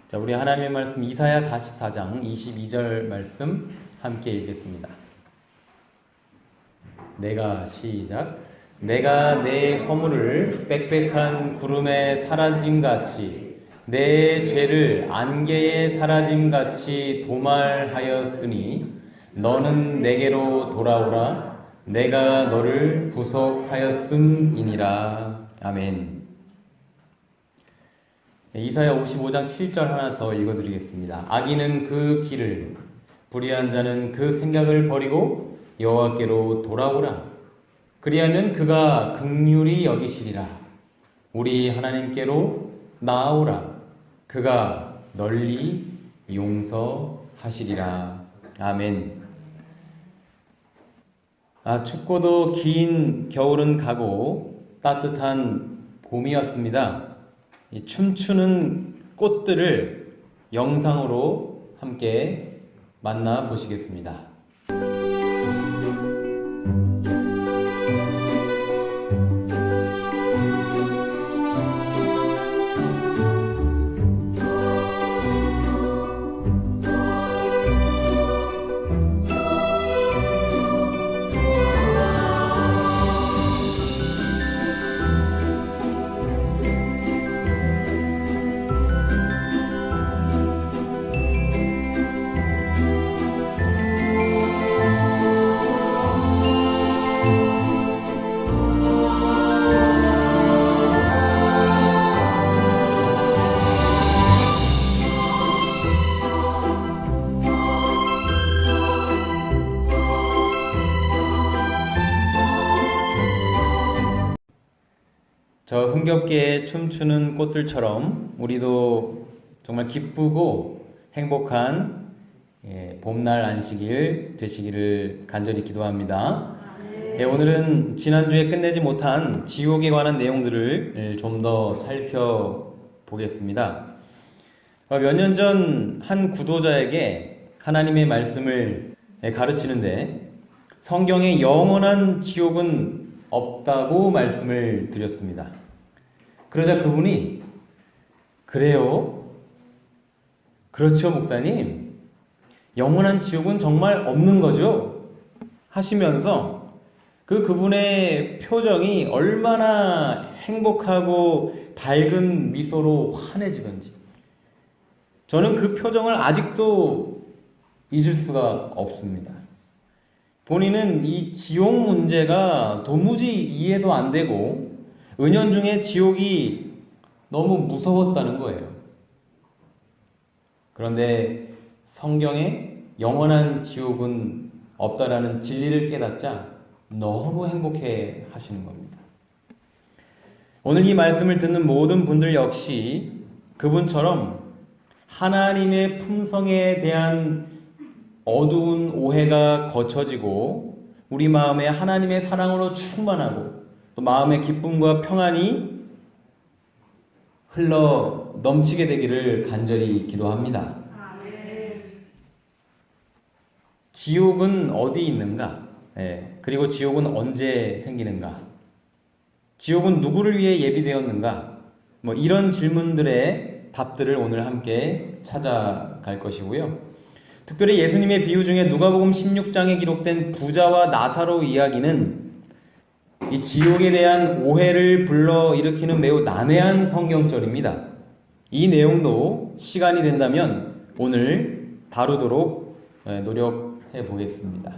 자, 우리 하나님의 말씀 이사야 44장 22절 말씀 함께 읽겠습니다. 시작. 내가 내 허물을 빽빽한 구름에 사라짐같이 내 죄를 안개에 사라짐같이 도말하였으니 너는 내게로 돌아오라. 내가 너를 구속하였음이니라. 아멘. 이사야 55장 7절 하나 더 읽어드리겠습니다. 악인은 그 길을, 불의한 자는 그 생각을 버리고 여호와께로 돌아오라. 그리하면 그가 긍휼히 여기시리라. 우리 하나님께로 나아오라. 그가 널리 용서하시리라. 아멘. 춥고도 긴 겨울은 가고 따뜻한 봄이었습니다. 이 춤추는 꽃들을 영상으로 함께 만나보시겠습니다. 저 흥겹게 춤추는 꽃들처럼 우리도 정말 기쁘고 행복한 봄날 안식일 되시기를 간절히 기도합니다. 오늘은 지난주에 끝내지 못한 지옥에 관한 내용들을 좀 더 살펴보겠습니다. 몇 년 전 한 구도자에게 하나님의 말씀을 가르치는데 성경에 영원한 지옥은 없다고 말씀을 드렸습니다. 그러자 그분이 그래요? 그렇죠, 목사님. 영원한 지옥은 정말 없는 거죠? 하시면서 그분의 표정이 얼마나 행복하고 밝은 미소로 환해지던지 저는 그 표정을 아직도 잊을 수가 없습니다. 본인은 이 지옥 문제가 도무지 이해도 안 되고 은연중에 지옥이 너무 무서웠다는 거예요. 그런데 성경에 영원한 지옥은 없다라는 진리를 깨닫자 너무 행복해 하시는 겁니다. 오늘 이 말씀을 듣는 모든 분들 역시 그분처럼 하나님의 품성에 대한 어두운 오해가 거쳐지고 우리 마음에 하나님의 사랑으로 충만하고 또 마음의 기쁨과 평안이 흘러 넘치게 되기를 간절히 기도합니다. 지옥은 어디 있는가? 그리고 지옥은 언제 생기는가? 지옥은 누구를 위해 예비되었는가? 이런 질문들의 답들을 오늘 함께 찾아갈 것이고요. 특별히 예수님의 비유 중에 누가복음 16장에 기록된 부자와 나사로 이야기는 이 지옥에 대한 오해를 불러일으키는 매우 난해한 성경절입니다. 이 내용도 시간이 된다면 오늘 다루도록 노력해 보겠습니다.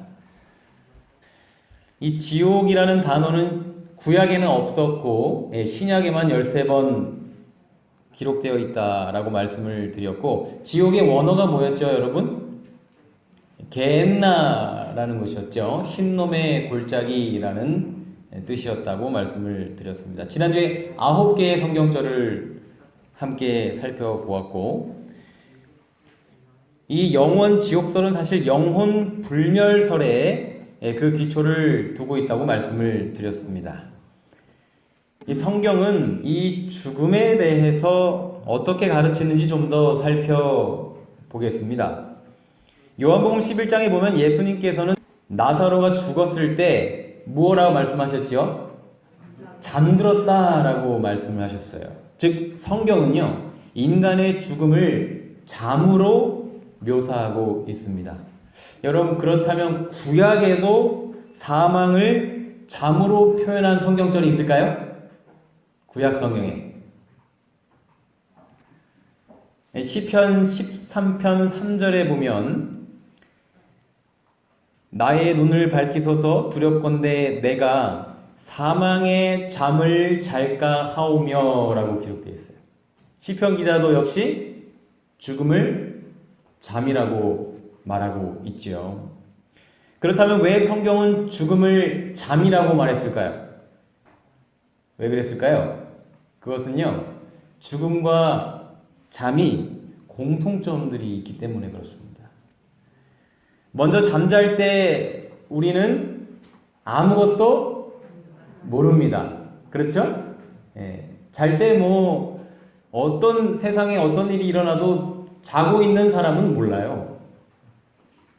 이 지옥이라는 단어는 구약에는 없었고 신약에만 13번 기록되어 있다라고 말씀을 드렸고 지옥의 원어가 뭐였죠, 여러분? 게엔나라는 것이었죠. 흰놈의 골짜기라는 뜻이었다고 말씀을 드렸습니다. 지난주에 9개의 성경절을 함께 살펴보았고 이 영원 지옥설은 사실 영혼 불멸설에 그 기초를 두고 있다고 말씀을 드렸습니다. 이 성경은 이 죽음에 대해서 어떻게 가르치는지 좀 더 살펴보겠습니다. 요한복음 11장에 보면 예수님께서는 나사로가 죽었을 때 무엇라고 말씀하셨죠? 잠들었다라고 말씀을 하셨어요. 즉 성경은요 인간의 죽음을 잠으로 묘사하고 있습니다. 여러분, 그렇다면 구약에도 사망을 잠으로 표현한 성경절이 있을까요? 구약 성경에 시편 13편 3절에 보면 나의 눈을 밝히소서 두렵건대 내가 사망의 잠을 잘까 하오며 라고 기록되어 있어요. 시편 기자도 역시 죽음을 잠이라고 말하고 있지요. 그렇다면 왜 성경은 죽음을 잠이라고 말했을까요? 왜 그랬을까요? 그것은요, 죽음과 잠이 공통점들이 있기 때문에 그렇습니다. 먼저 잠잘 때 우리는 아무것도 모릅니다. 그렇죠? 예. 잘 때 뭐 어떤 세상에 어떤 일이 일어나도 자고 있는 사람은 몰라요.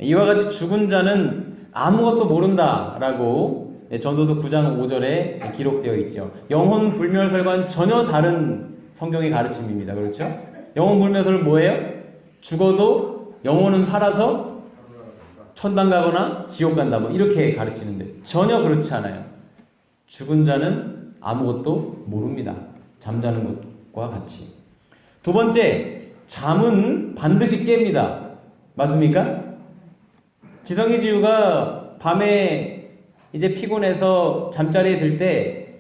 이와 같이 죽은 자는 아무것도 모른다라고 전도서 9장 5절에 기록되어 있죠. 영혼 불멸설과는 전혀 다른 성경의 가르침입니다. 그렇죠? 영혼 불멸설은 뭐예요? 죽어도 영혼은 살아서 천당 가거나 지옥 간다 뭐 이렇게 가르치는데 전혀 그렇지 않아요. 죽은 자는 아무것도 모릅니다. 잠자는 것과 같이. 두 번째, 잠은 반드시 깹니다. 맞습니까? 지성이 지우가 밤에 이제 피곤해서 잠자리에 들 때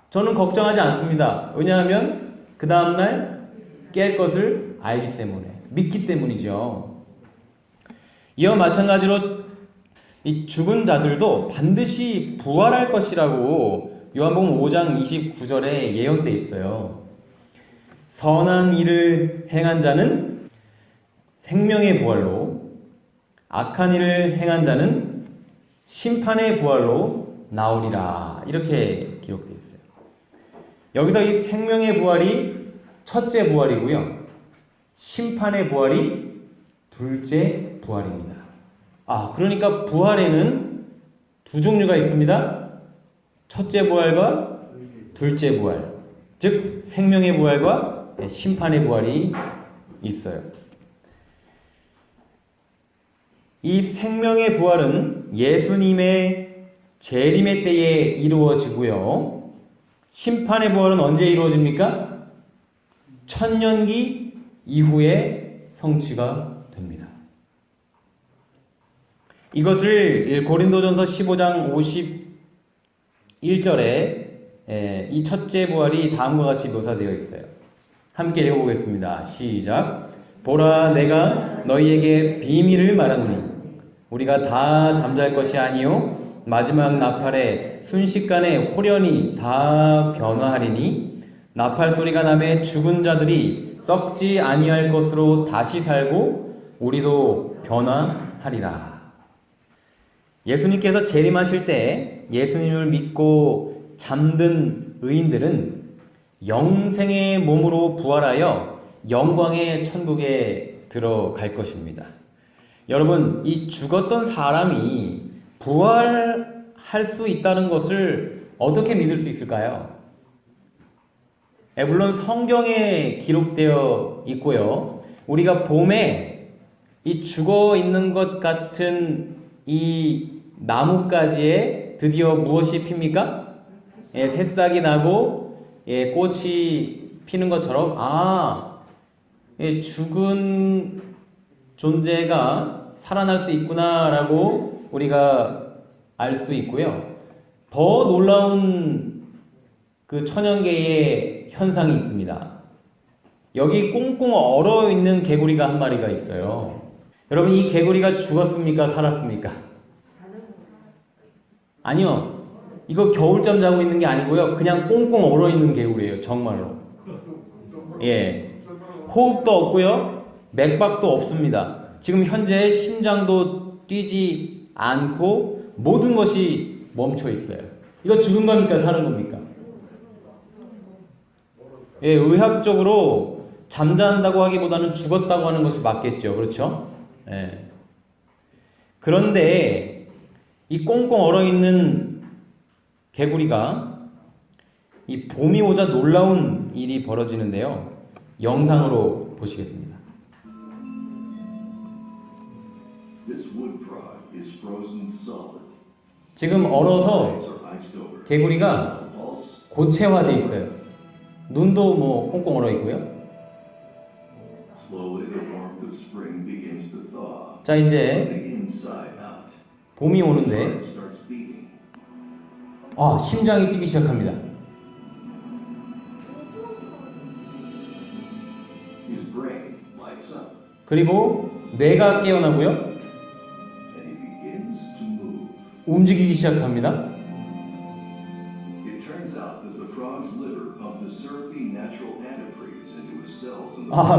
저는 걱정하지 않습니다. 왜냐하면 그 다음날 깰 것을 알기 때문에, 믿기 때문이죠. 이와 마찬가지로 이 죽은 자들도 반드시 부활할 것이라고 요한복음 5장 29절에 예언되어 있어요. 선한 일을 행한 자는 생명의 부활로, 악한 일을 행한 자는 심판의 부활로 나오리라. 이렇게 기록되어 있어요. 여기서 이 생명의 부활이 첫째 부활이고요. 심판의 부활이 둘째 부활입니다. 그러니까 부활에는 두 종류가 있습니다. 첫째 부활과 둘째 부활. 즉 생명의 부활과 심판의 부활이 있어요. 이 생명의 부활은 예수님의 재림의 때에 이루어지고요. 심판의 부활은 언제 이루어집니까? 천년기 이후에 성취가 됩니다. 이것을 고린도전서 15장 51절에 이 첫째 부활이 다음과 같이 묘사되어 있어요. 함께 읽어보겠습니다. 시작. 보라, 내가 너희에게 비밀을 말하노니 우리가 다 잠잘 것이 아니요 마지막 나팔에 순식간에 홀연히 다 변화하리니 나팔 소리가 나매 죽은 자들이 썩지 아니할 것으로 다시 살고 우리도 변화하리라. 예수님께서 재림하실 때 예수님을 믿고 잠든 의인들은 영생의 몸으로 부활하여 영광의 천국에 들어갈 것입니다. 여러분, 이 죽었던 사람이 부활할 수 있다는 것을 어떻게 믿을 수 있을까요? 물론 성경에 기록되어 있고요. 우리가 봄에 이 죽어 있는 것 같은 이 나뭇가지에 드디어 무엇이 핍니까? 새싹이 나고 꽃이 피는 것처럼 죽은 존재가 살아날 수 있구나라고 우리가 알 수 있고요. 더 놀라운 그 천연계의 현상이 있습니다. 여기 꽁꽁 얼어 있는 개구리가 한 마리가 있어요. 여러분, 이 개구리가 죽었습니까? 살았습니까? 아니요. 이거 겨울잠 자고 있는 게 아니고요. 그냥 꽁꽁 얼어 있는 개구리예요. 정말로. 호흡도 없고요. 맥박도 없습니다. 지금 현재 심장도 뛰지 않고 모든 것이 멈춰 있어요. 이거 죽은 겁니까? 사는 겁니까? 의학적으로 잠잔다고 하기보다는 죽었다고 하는 것이 맞겠죠. 그렇죠? 그런데 이 꽁꽁 얼어있는 개구리가 이 봄이 오자 놀라운 일이 벌어지는데요. 영상으로 보시겠습니다. 지금 얼어서 개구리가 고체화돼 있어요. 눈도 뭐 꽁꽁 얼어 있고요. 자, 이제 봄이 오는데 심장이 뛰기 시작합니다. 그리고 뇌가 깨어나고요. 움직이기 시작합니다.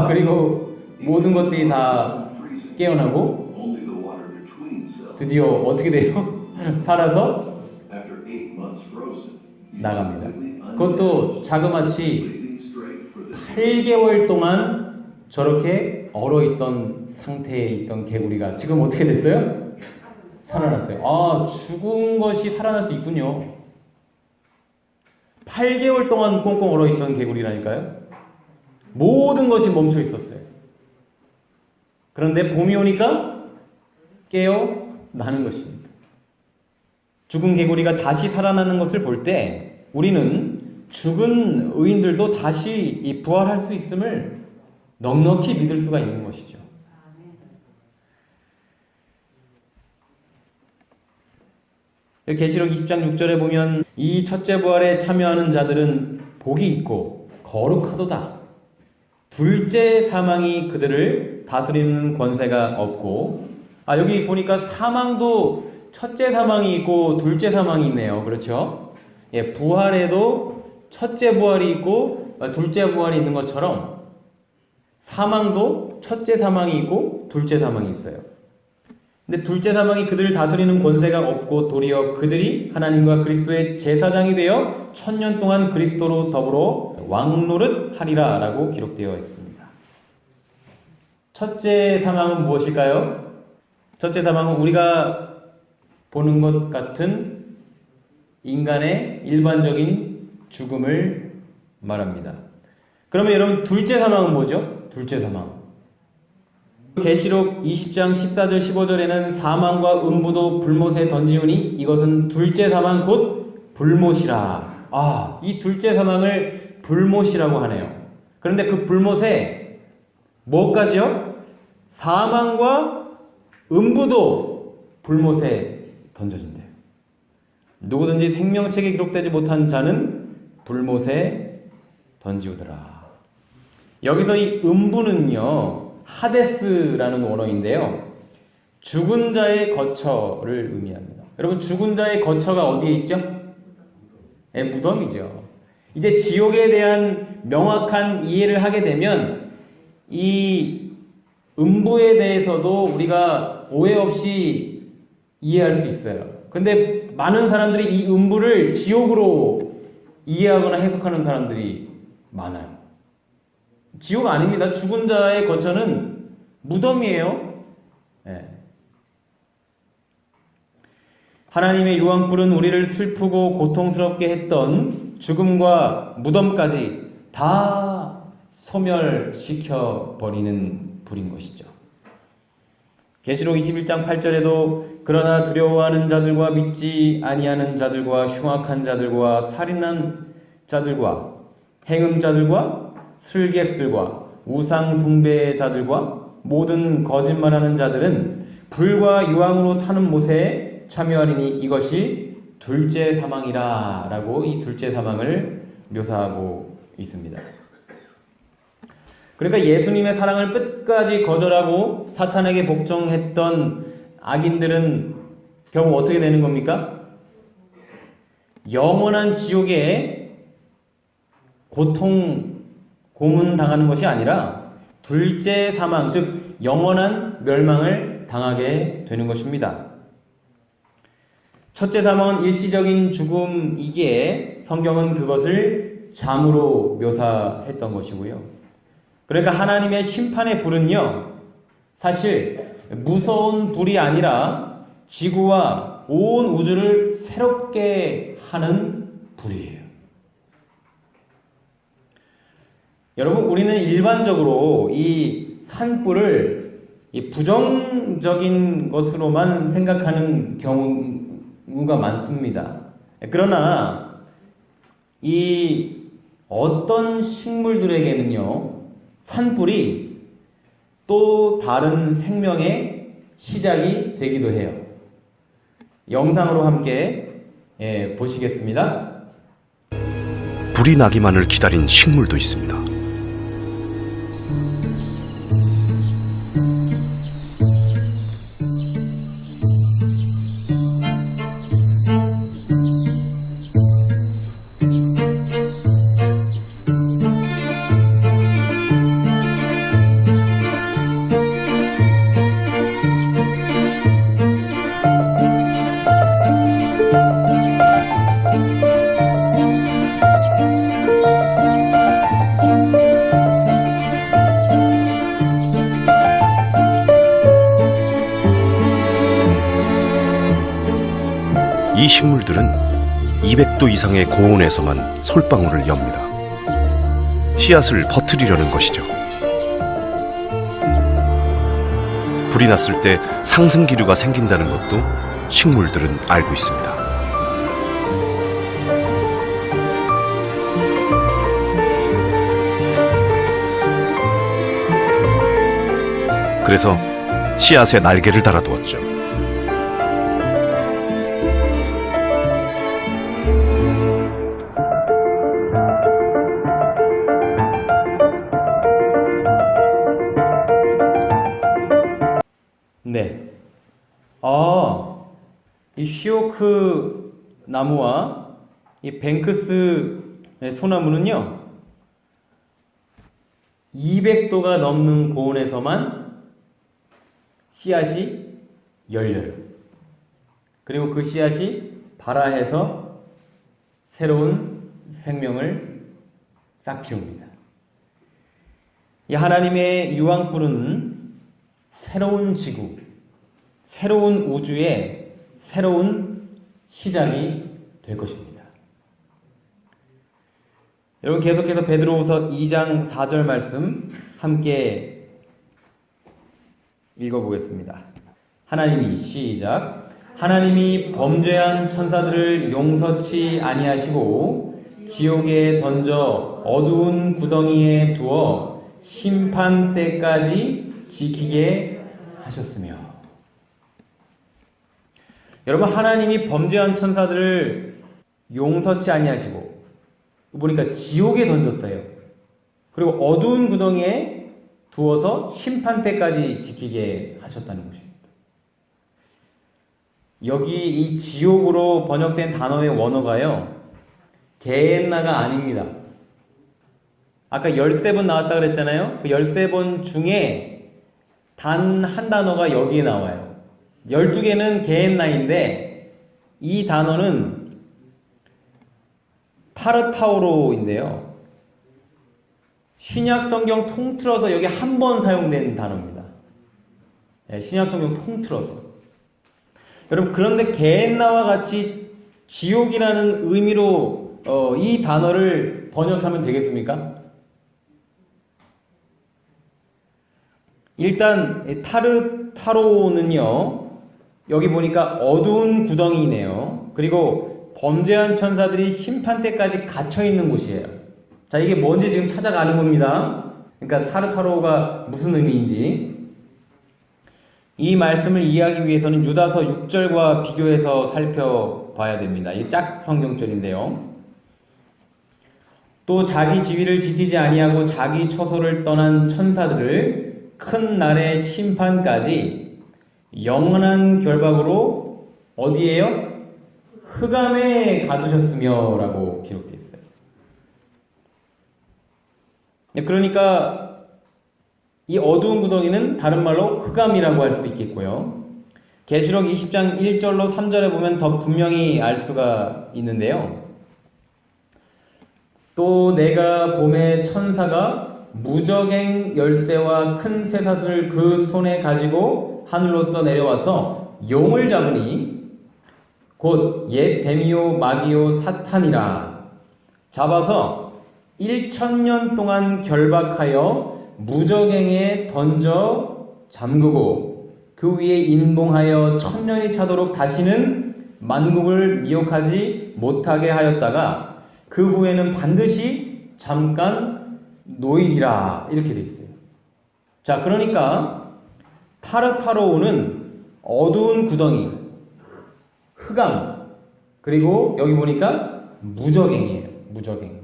그리고 모든 것들이 다 깨어나고 드디어 어떻게 돼요? 살아서 나갑니다. 그것도 자그마치 8개월 동안 저렇게 얼어있던 상태에 있던 개구리가 지금 어떻게 됐어요? 살아났어요. 죽은 것이 살아날 수 있군요. 8개월 동안 꽁꽁 얼어있던 개구리라니까요. 모든 것이 멈춰 있었어요. 그런데 봄이 오니까 깨어나는 것입니다. 죽은 개구리가 다시 살아나는 것을 볼 때 우리는 죽은 의인들도 다시 부활할 수 있음을 넉넉히 믿을 수가 있는 것이죠. 계시록 20장 6절에 보면 이 첫째 부활에 참여하는 자들은 복이 있고 거룩하도다. 둘째 사망이 그들을 다스리는 권세가 없고, 여기 보니까 사망도 첫째 사망이 있고 둘째 사망이 있네요. 그렇죠? 부활에도 첫째 부활이 있고 둘째 부활이 있는 것처럼 사망도 첫째 사망이 있고 둘째 사망이 있어요. 근데 둘째 사망이 그들을 다스리는 권세가 없고 도리어 그들이 하나님과 그리스도의 제사장이 되어 1000년 동안 그리스도로 더불어 왕노릇 하리라 라고 기록되어 있습니다. 첫째 사망은 무엇일까요? 첫째 사망은 우리가 보는 것 같은 인간의 일반적인 죽음을 말합니다. 그러면 여러분 둘째 사망은 뭐죠? 둘째 사망. 계시록 20장 14절 15절에는 사망과 음부도 불못에 던지우니 이것은 둘째 사망 곧 불못이라. 이 둘째 사망을 불못이라고 하네요. 그런데 그 불못에 뭐까지요? 사망과 음부도 불못에 던져진대요. 누구든지 생명책에 기록되지 못한 자는 불못에 던지우더라. 여기서 이 음부는요, 하데스라는 원어인데요, 죽은 자의 거처를 의미합니다. 여러분, 죽은 자의 거처가 어디에 있죠? 무덤이죠. 이제 지옥에 대한 명확한 이해를 하게 되면 이 음부에 대해서도 우리가 오해 없이 이해할 수 있어요. 근데 많은 사람들이 이 음부를 지옥으로 이해하거나 해석하는 사람들이 많아요. 지옥 아닙니다. 죽은 자의 거처는 무덤이에요. 하나님의 유황불은 우리를 슬프고 고통스럽게 했던 죽음과 무덤까지 다 소멸시켜 버리는 불인 것이죠. 계시록 21장 8절에도 그러나 두려워하는 자들과 믿지 아니하는 자들과 흉악한 자들과 살인한 자들과 행음자들과 술객들과 우상 숭배자들과 모든 거짓말하는 자들은 불과 유황으로 타는 못에 참여하리니 이것이 둘째 사망이라 라고 이 둘째 사망을 묘사하고 있습니다. 그러니까 예수님의 사랑을 끝까지 거절하고 사탄에게 복종했던 악인들은 결국 어떻게 되는 겁니까? 영원한 지옥에 고문당하는 것이 아니라 둘째 사망, 즉 영원한 멸망을 당하게 되는 것입니다. 첫째 사망은 일시적인 죽음이기에 성경은 그것을 잠으로 묘사했던 것이고요. 그러니까 하나님의 심판의 불은요, 사실 무서운 불이 아니라 지구와 온 우주를 새롭게 하는 불이에요. 여러분, 우리는 일반적으로 이 산불을 이 부정적인 것으로만 생각하는 경우가 많습니다. 그러나 이 어떤 식물들에게는요, 산불이 또 다른 생명의 시작이 되기도 해요. 영상으로 함께 보시겠습니다. 불이 나기만을 기다린 식물도 있습니다. 이 식물들은 200도 이상의 고온에서만 솔방울을 엽니다. 씨앗을 퍼뜨리려는 것이죠. 불이 났을 때 상승기류가 생긴다는 것도 식물들은 알고 있습니다. 그래서 씨앗에 날개를 달아두었죠. 네. 이 시오크 나무와 이 뱅크스 소나무는요, 200도가 넘는 고온에서만 씨앗이 열려요. 그리고 그 씨앗이 발아해서 새로운 생명을 싹 틔웁니다. 이 하나님의 유황불은 새로운 지구, 새로운 우주의 새로운 시작이 될 것입니다. 여러분, 계속해서 베드로후서 2장 4절 말씀 함께 읽어보겠습니다. 하나님이 시작. 하나님이 범죄한 천사들을 용서치 아니하시고 지옥에 던져 어두운 구덩이에 두어 심판 때까지 지키게 하셨으며. 여러분, 하나님이 범죄한 천사들을 용서치 아니하시고 보니까 지옥에 던졌다요. 그리고 어두운 구덩이에 두어서 심판 때까지 지키게 하셨다는 것입니다. 여기 이 지옥으로 번역된 단어의 원어가요, 게엔나가 아닙니다. 아까 13번 나왔다 그랬잖아요. 그 13번 중에 단 한 단어가 여기에 나와요. 12개는 게엔나인데 이 단어는 타르타우로인데요. 신약 성경 통틀어서 여기 한 번 사용된 단어입니다. 신약 성경 통틀어서. 여러분, 그런데 게엔나와 같이 지옥이라는 의미로 이 단어를 번역하면 되겠습니까? 일단 타르타로는요, 여기 보니까 어두운 구덩이네요. 그리고 범죄한 천사들이 심판 때까지 갇혀 있는 곳이에요. 자, 이게 뭔지 지금 찾아가는 겁니다. 그러니까 타르타로가 무슨 의미인지. 이 말씀을 이해하기 위해서는 유다서 6절과 비교해서 살펴봐야 됩니다. 이 짝 성경절인데요. 또 자기 지위를 지키지 아니하고 자기 처소를 떠난 천사들을 큰 날의 심판까지 영원한 결박으로 어디에요? 흑암에 가두셨으며 라고 기록되어 있어요. 그러니까 이 어두운 구덩이는 다른 말로 흑암이라고 할 수 있겠고요. 계시록 20장 1절로 3절에 보면 더 분명히 알 수가 있는데요. 또 내가 봄에 천사가 무적행 열쇠와 큰 쇠사슬을 그 손에 가지고 하늘로서 내려와서 용을 잡으니 곧 옛 뱀이요 마귀요 사탄이라 잡아서 1000년 동안 결박하여 무적행에 던져 잠그고 그 위에 인봉하여 천년이 차도록 다시는 만국을 미혹하지 못하게 하였다가 그 후에는 반드시 잠깐 놓이리라 이렇게 돼 있어요. 자, 그러니까 타르타로오는 어두운 구덩이, 흑암, 그리고 여기 보니까 무적행이에요. 무적행.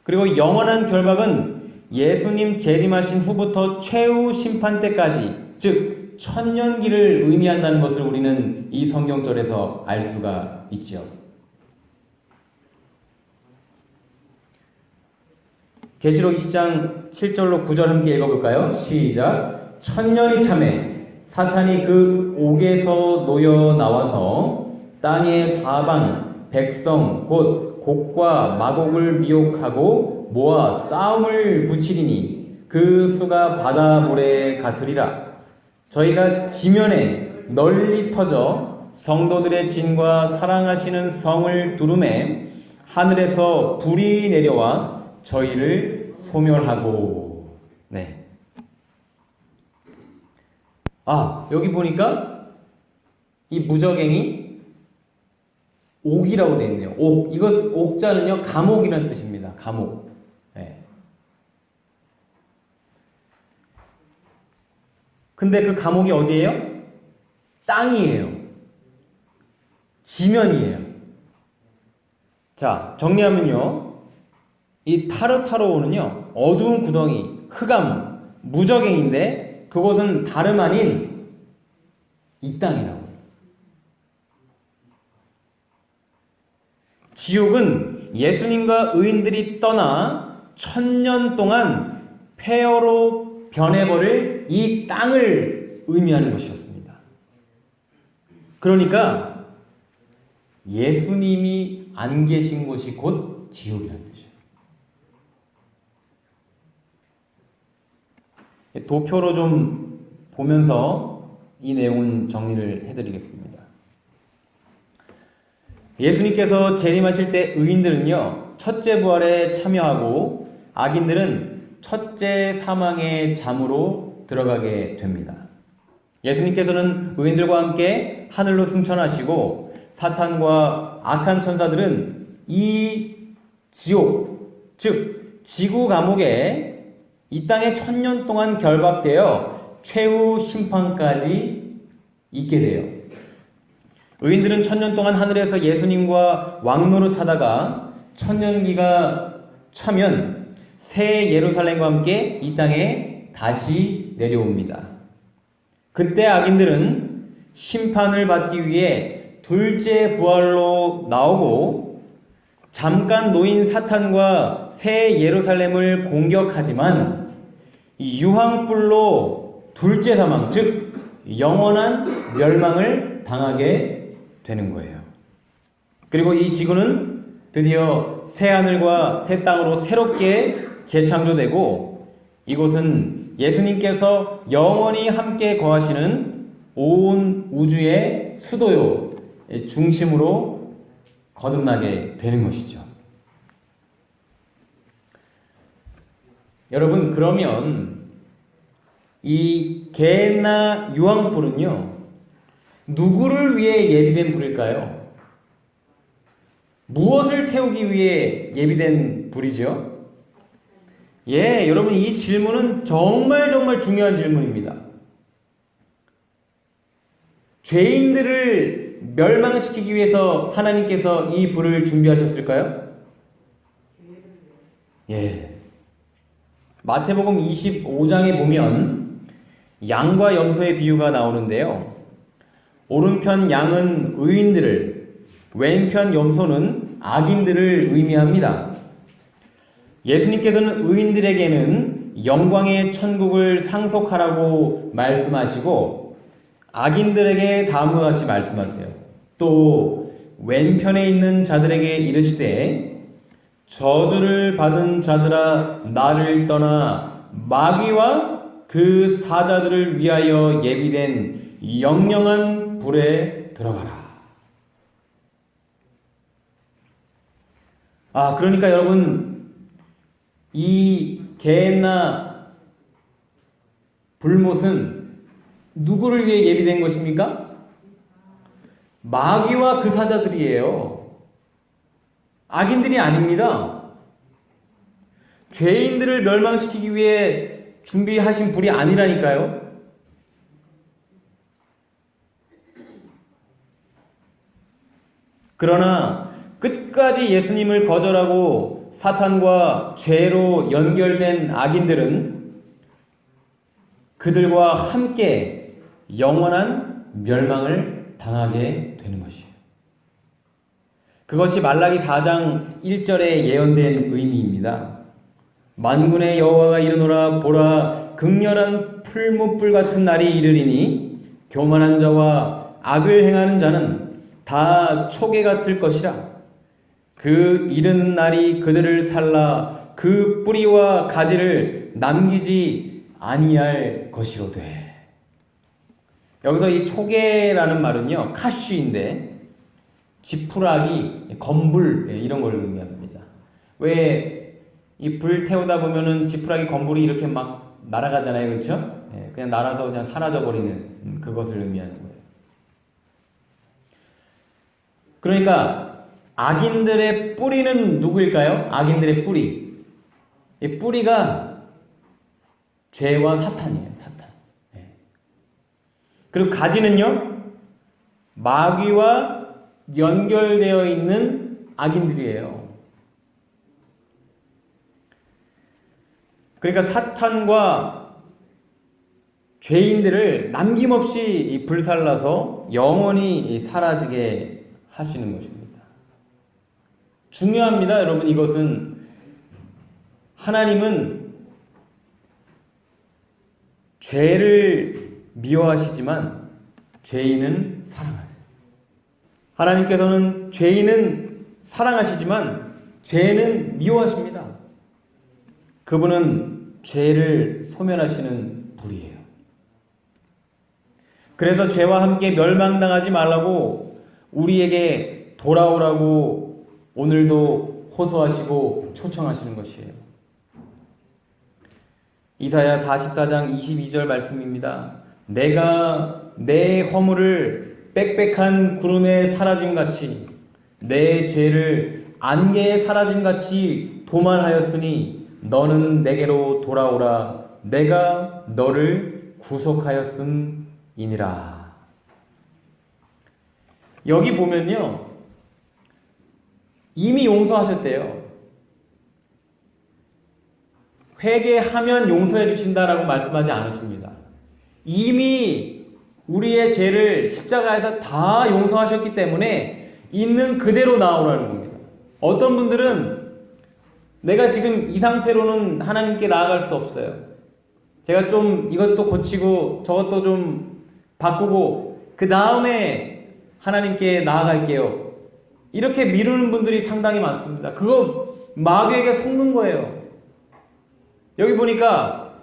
그리고 영원한 결박은 예수님 재림하신 후부터 최후 심판 때까지, 즉 천년기를 의미한다는 것을 우리는 이 성경절에서 알 수가 있죠. 계시록 20장 7절로 9절 함께 읽어볼까요? 시작. 천년이 차매 사탄이 그 옥에서 놓여 나와서 땅의 사방 백성 곧 곡과 마곡을 미혹하고 모아 싸움을 붙이리니 그 수가 바다 모래 같으리라. 저희가 지면에 널리 퍼져 성도들의 진과 사랑하시는 성을 두름에 하늘에서 불이 내려와 저희를 소멸하고. 네. 아, 여기 보니까 이 무적행이 옥이라고 되어 있네요. 옥. 이거 옥자는요, 감옥이라는 뜻입니다. 감옥. 네. 근데 그 감옥이 어디예요? 땅이에요. 지면이에요. 자, 정리하면요. 이 타르타로오는요, 어두운 구덩이, 흑암, 무적행인데 그곳은 다름 아닌 이 땅이라고. 지옥은 예수님과 의인들이 떠나 천년 동안 폐허로 변해버릴 이 땅을 의미하는 것이었습니다. 그러니까 예수님이 안 계신 곳이 곧 지옥이라는 뜻이에요. 도표로 좀 보면서 이 내용은 정리를 해드리겠습니다. 예수님께서 재림하실 때 의인들은요, 첫째 부활에 참여하고 악인들은 첫째 사망의 잠으로 들어가게 됩니다. 예수님께서는 의인들과 함께 하늘로 승천하시고 사탄과 악한 천사들은 이 지옥, 즉 지구 감옥에 이 땅에 천년 동안 결박되어 최후 심판까지 있게 돼요. 의인들은 천년 동안 하늘에서 예수님과 왕노릇하다가 천년기가 차면 새 예루살렘과 함께 이 땅에 다시 내려옵니다. 그때 악인들은 심판을 받기 위해 둘째 부활로 나오고 잠깐 놓인 사탄과 새 예루살렘을 공격하지만 유황불로 둘째 사망, 즉 영원한 멸망을 당하게 되는 거예요. 그리고 이 지구는 드디어 새 하늘과 새 땅으로 새롭게 재창조되고 이곳은 예수님께서 영원히 함께 거하시는 온 우주의 수도요, 중심으로 거듭나게 되는 것이죠. 여러분, 그러면 이 게헨나 유황불은요, 누구를 위해 예비된 불일까요? 무엇을 태우기 위해 예비된 불이죠? 예, 여러분, 이 질문은 정말 중요한 질문입니다. 죄인들을 멸망시키기 위해서 하나님께서 이 불을 준비하셨을까요? 예. 마태복음 25장에 보면 양과 염소의 비유가 나오는데요. 오른편 양은 의인들을, 왼편 염소는 악인들을 의미합니다. 예수님께서는 의인들에게는 영광의 천국을 상속하라고 말씀하시고 악인들에게 다음과 같이 말씀하세요. 또 왼편에 있는 자들에게 이르시되 저주를 받은 자들아 나를 떠나 마귀와 그 사자들을 위하여 예비된 영영한 불에 들어가라. 아, 그러니까 여러분, 이 게헨나 불못은 누구를 위해 예비된 것입니까? 마귀와 그 사자들이에요. 악인들이 아닙니다. 죄인들을 멸망시키기 위해 준비하신 불이 아니라니까요. 그러나 끝까지 예수님을 거절하고 사탄과 죄로 연결된 악인들은 그들과 함께 영원한 멸망을 당하게 되는 것이에요. 그것이 말라기 4장 1절에 예언된 의미입니다. 만군의 여호와가 이르노라 보라 극렬한 풀무불 같은 날이 이르리니 교만한 자와 악을 행하는 자는 다 초계 같을 것이라. 그 이른 날이 그들을 살라 그 뿌리와 가지를 남기지 아니할 것이로되. 여기서 이 초계라는 말은요 카쉬인데 지푸라기, 건불 이런 걸 의미합니다. 왜 이 불 태우다 보면은 지푸라기, 건불이 이렇게 막 날아가잖아요, 그렇죠? 그냥 날아서 그냥 사라져 버리는 그것을 의미하는 거예요. 그러니까 악인들의 뿌리는 누구일까요? 악인들의 뿌리. 이 뿌리가 죄와 사탄이에요, 사탄. 그리고 가지는요 마귀와 연결되어 있는 악인들이에요. 그러니까 사탄과 죄인들을 남김없이 불살라서 영원히 사라지게 하시는 것입니다. 중요합니다, 여러분. 이것은 하나님은 죄를 미워하시지만 죄인은 사랑하세요. 하나님께서는 죄인은 사랑하시지만 죄는 미워하십니다. 그분은 죄를 소멸하시는 분이에요. 그래서 죄와 함께 멸망당하지 말라고 우리에게 돌아오라고 오늘도 호소하시고 초청하시는 것이에요. 이사야 44장 22절 말씀입니다. 내가 내 허물을 빽빽한 구름에 사라짐같이 내 죄를 안개에 사라짐같이 도말하였으니 너는 내게로 돌아오라. 내가 너를 구속하였음이니라. 여기 보면요 이미 용서하셨대요. 회개하면 용서해 주신다라고 말씀하지 않으십니다. 이미 우리의 죄를 십자가에서 다 용서하셨기 때문에 있는 그대로 나오라는 겁니다. 어떤 분들은 내가 지금 이 상태로는 하나님께 나아갈 수 없어요. 제가 좀 이것도 고치고 저것도 좀 바꾸고 그 다음에 하나님께 나아갈게요. 이렇게 미루는 분들이 상당히 많습니다. 그거 마귀에게 속는 거예요. 여기 보니까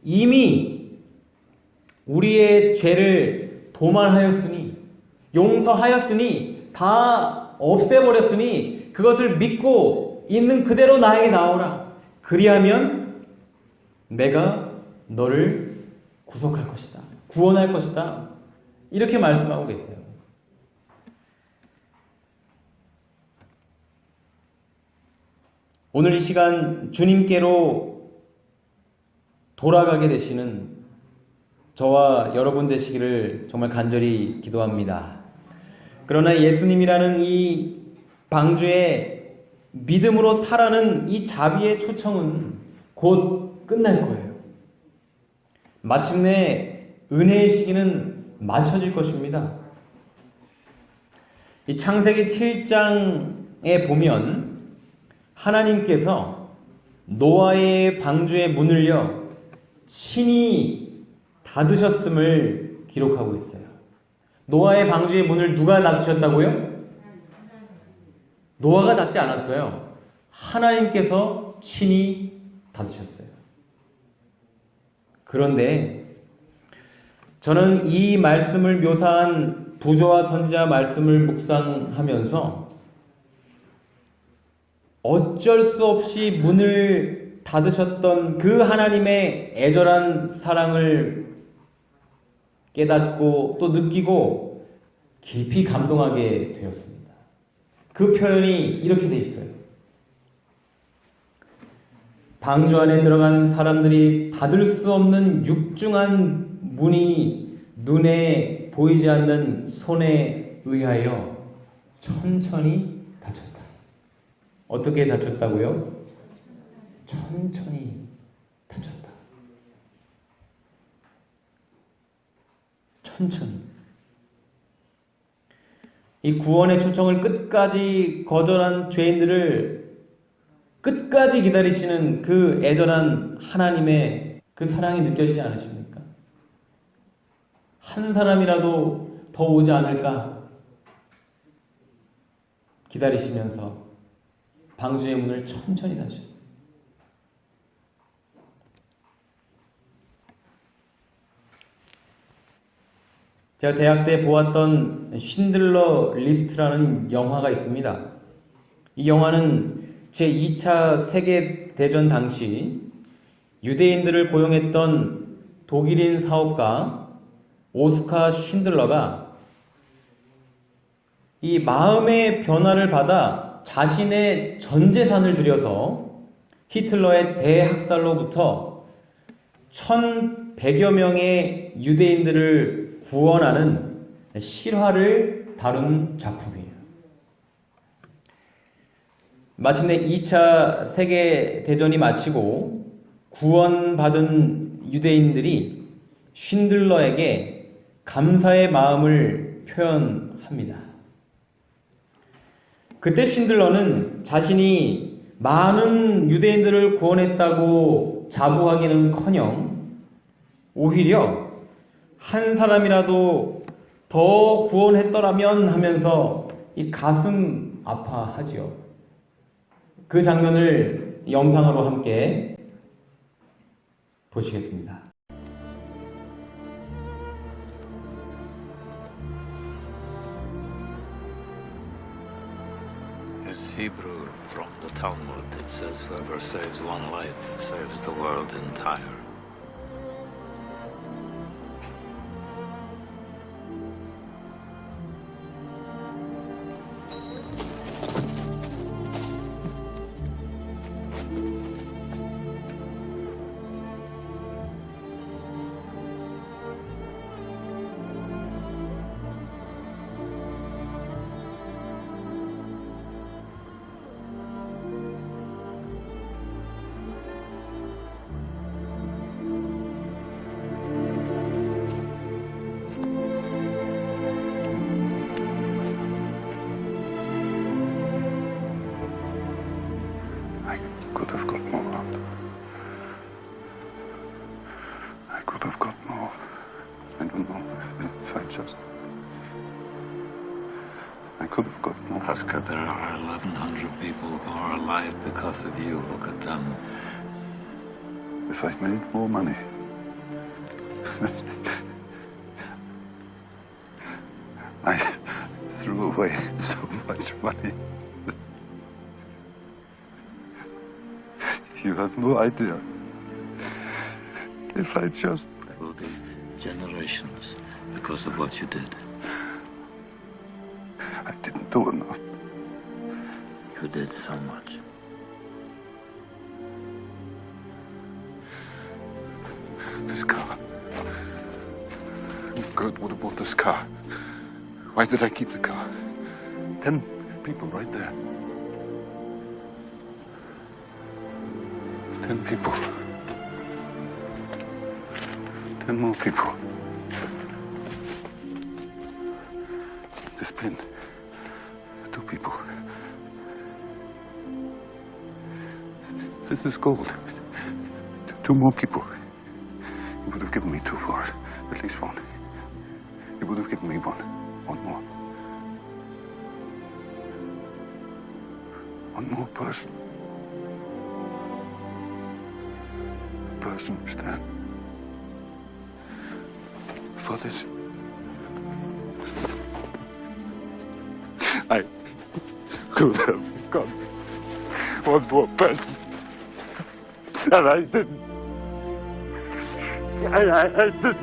이미 우리의 죄를 도말하였으니 용서하였으니 다 없애버렸으니 그것을 믿고 있는 그대로 나에게 나오라. 그리하면 내가 너를 구속할 것이다. 구원할 것이다. 이렇게 말씀하고 계세요. 오늘 이 시간 주님께로 돌아가게 되시는 저와 여러분 되시기를 정말 간절히 기도합니다. 그러나 예수님이라는 이 방주에 믿음으로 타라는 이 자비의 초청은 곧 끝날 거예요. 마침내 은혜의 시기는 맞춰질 것입니다. 이 창세기 7장에 보면 하나님께서 노아의 방주의 문을요 친히 닫으셨음을 기록하고 있어요. 노아의 방주의 문을 누가 닫으셨다고요? 노아가 닫지 않았어요. 하나님께서 친히 닫으셨어요. 그런데 저는 이 말씀을 묘사한 부조와 선지자 말씀을 묵상하면서 어쩔 수 없이 문을 닫으셨던 그 하나님의 애절한 사랑을 깨닫고 또 느끼고 깊이 감동하게 되었습니다. 그 표현이 이렇게 돼 있어요. 방주 안에 들어간 사람들이 닫을 수 없는 육중한 문이 눈에 보이지 않는 손에 의하여 천천히 닫혔다. 어떻게 닫혔다고요? 천천히 닫혔다. 천천히. 이 구원의 초청을 끝까지 거절한 죄인들을 끝까지 기다리시는 그 애절한 하나님의 그 사랑이 느껴지지 않으십니까? 한 사람이라도 더 오지 않을까 기다리시면서 방주의 문을 천천히 닫으셨어요. 제가 대학 때 보았던 쉰들러 리스트라는 영화가 있습니다. 이 영화는 제2차 세계대전 당시 유대인들을 고용했던 독일인 사업가 오스카 쉰들러가 이 마음의 변화를 받아 자신의 전 재산을 들여서 히틀러의 대학살로부터 1100여 명의 유대인들을 구원하는 실화를 다룬 작품이에요. 마침내 2차 세계대전이 마치고 구원받은 유대인들이 쉰들러에게 감사의 마음을 표현합니다. 그때 쉰들러는 자신이 많은 유대인들을 구원했다고 자부하기는커녕 오히려 한 사람이라도 더 구원했더라면 하면서 이 가슴 아파하지요. 그 장면을 영상으로 함께 보시겠습니다. It's Hebrew from the Talmud. It says, "Whoever saves one life saves the world entire." I could have got more. I could have got more. I don't know if I just... I could have got more. Oscar, there are 1,100 people who are alive because of you. Look at them. If I'd made more money. I threw away so much money. You have no idea. If I just... There will be generations because of what you did. I didn't do enough. You did so much. This car. Kurt would have bought this car. Why did I keep the car? 10 people right there. 10 people. 10 more people. This pin. 2 people. This is gold. 2 more people. You would have given me 2 for it. At least 1. You would have given me 1. 1 more. 1 more person. A person stand for this. I could have got 1 more person. And I didn't. And I didn't.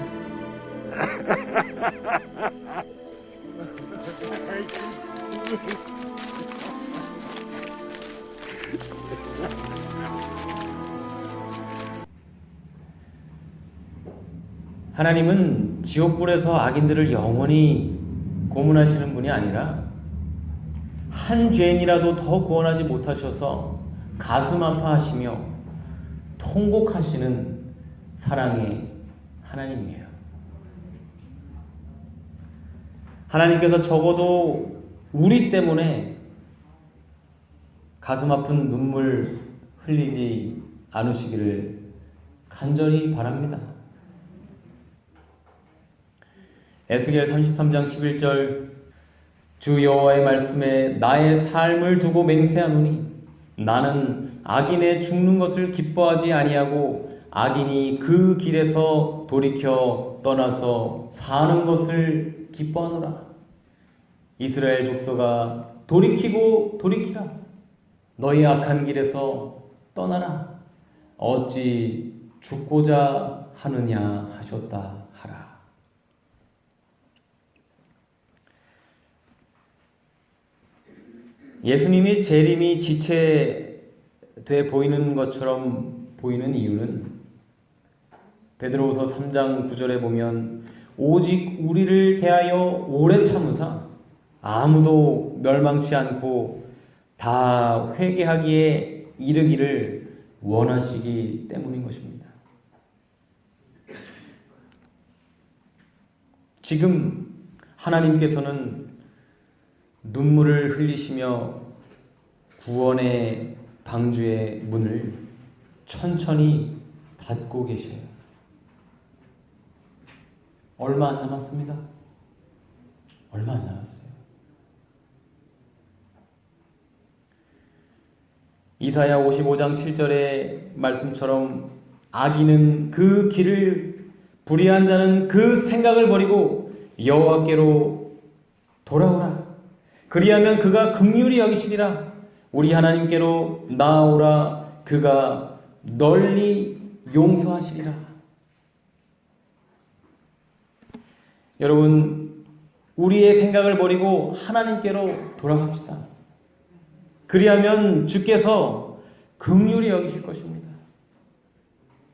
하나님은 지옥불에서 악인들을 영원히 고문하시는 분이 아니라 한 죄인이라도 더 구원하지 못하셔서 가슴 아파하시며 통곡하시는 사랑의 하나님이에요. 하나님께서 적어도 우리 때문에 가슴 아픈 눈물 흘리지 않으시기를 간절히 바랍니다. 에스겔 33장 11절 주 여호와의 말씀에 나의 삶을 두고 맹세하노니 나는 악인의 죽는 것을 기뻐하지 아니하고 악인이 그 길에서 돌이켜 떠나서 사는 것을 기뻐하노라. 이스라엘 족속아 돌이키고 돌이키라. 너희 악한 길에서 떠나라. 어찌 죽고자 하느냐 하셨다 하라. 예수님이 재림이 지체돼 보이는 것처럼 보이는 이유는 베드로후서 3장 9절에 보면 오직 우리를 대하여 오래 참으사 아무도 멸망치 않고 다 회개하기에 이르기를 원하시기 때문인 것입니다. 지금 하나님께서는 눈물을 흘리시며 구원의 방주의 문을 천천히 닫고 계셔요. 얼마 안 남았습니다. 얼마 안 남았어요. 이사야 55장 7절의 말씀처럼 악인은 그 길을 불의한 자는 그 생각을 버리고 여호와께로 돌아오라. 그리하면 그가 긍휼히 여기시리라. 우리 하나님께로 나아오라. 그가 널리 용서하시리라. 여러분, 우리의 생각을 버리고 하나님께로 돌아갑시다. 그리하면 주께서 긍휼히 여기실 것입니다.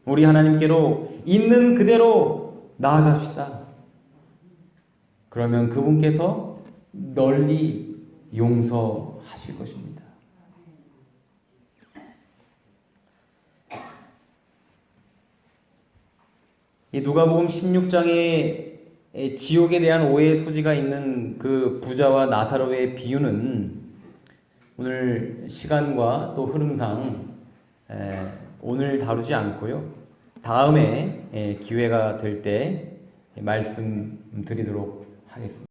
우리 하나님께로 있는 그대로 나아갑시다. 그러면 그분께서 널리 용서하실 것입니다. 이 누가복음 16장에 지옥에 대한 오해의 소지가 있는 그 부자와 나사로의 비유는 오늘 시간과 또 흐름상 오늘 다루지 않고요. 다음에 기회가 될 때 말씀드리도록 하겠습니다.